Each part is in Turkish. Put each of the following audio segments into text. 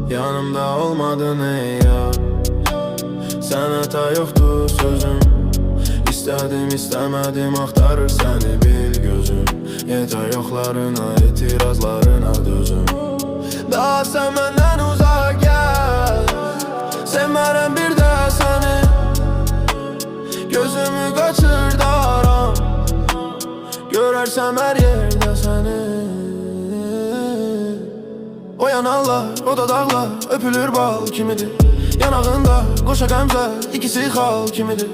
Yanımda olmadın ey yar. Sen hata yoktu sözüm. İstedim istemedim aktarır seni bil gözüm. Yeter yoklarına etirazlarına dözüm. Daha sen benden uzak gel. Sevmərəm bir də səni. Gözümü kaçırdaram. Görersem her yerde seni. O yanarlar, o da dağlar, öpülür bal kimidir. Yanağında qoşa qəmzə, ikisi xal kimidir.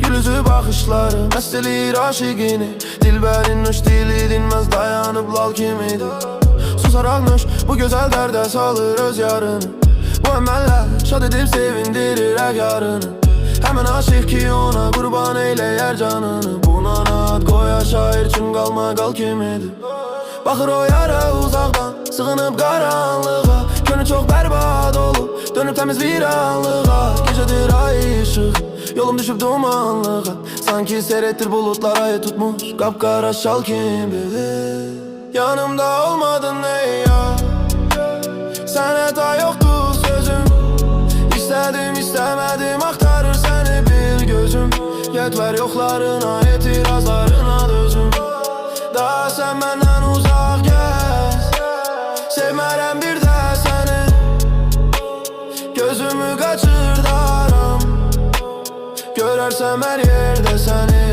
Gülüzü baxışları, məst eləyir aşiqini. Dilbərin nuş dili dinməz, dayanıb lal kimidir. Susaraq nuş, bu gözəl dərdə salır öz yarını. Bu əməllər şad edib sevindirir hər yarını. Həmən aşıq ki ona qurban eyləyər canını. Buna ad qoya şair üçün qalma qal kimidir. Baxır o yara uzaqdan, sığınıb qaranlığa. Könül çox bərbad olub, dönüb təmiz viranlığa. Gecədir ay işıq, yolum düşüb dumanlığa. Sanki seyrettir bulutlar ayı tutmuş, qapqara şal kimi. Yanımda olmadın ey yar. Sən hata yoktu sözüm. İstedim istemedim aktarır seni bil gözüm. Yetver yoklarına etirazlarına dözüm. Daha sen benden uzak gez. Sevmərəm bir də səni. Gözümü kaçırdaram. Görersem her yerde seni.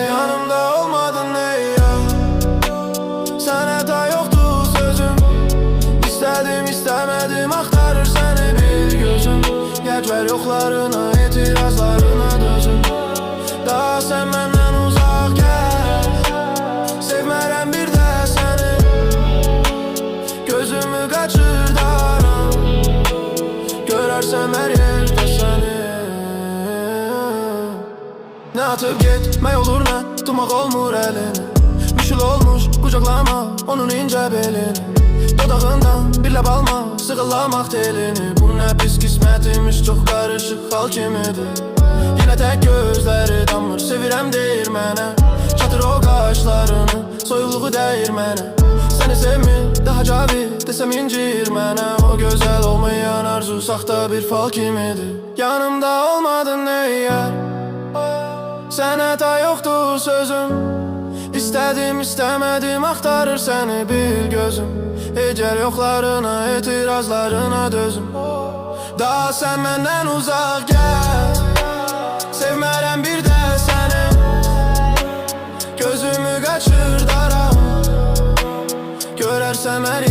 Yanımda olmadın ey yar. Sen hata yoktu sözüm. İstedim istemedim aktarır seni bil gözüm. Yetver yoklarına etirazlarına dözüm. Daha sen benden uzak gel. Sevmərəm bir də səni. Gözümü kaçırdaram. Görersem her yerde seni. Ne atıp gitmək olur ne tutmaq olmur elini. Müşkül olmuş kucaklama onun ince belini. Dodağından bir ləb alma sığıllamaq telini. Bu nə pis qismətimiz çox qarışıq hal kimidir. Yine tek gözləri damır sevirəm deyir mənə. Çatır o qaşlarını soyuluğu deyir mənə. Səni sevmir daha cavi desem incir mənə. O gözəl olmayan arzu saxta bir fal kimidir. Yanımda olmadın ey yar. Sən hata yoktu sözüm. İstedim istemedim aktarır seni bil gözüm. Ecel yoklarına etirazlarına dözüm. Daha sen benden uzak gel. Sevmərəm bir də səni. Gözümü kaçırdaram. Görersem her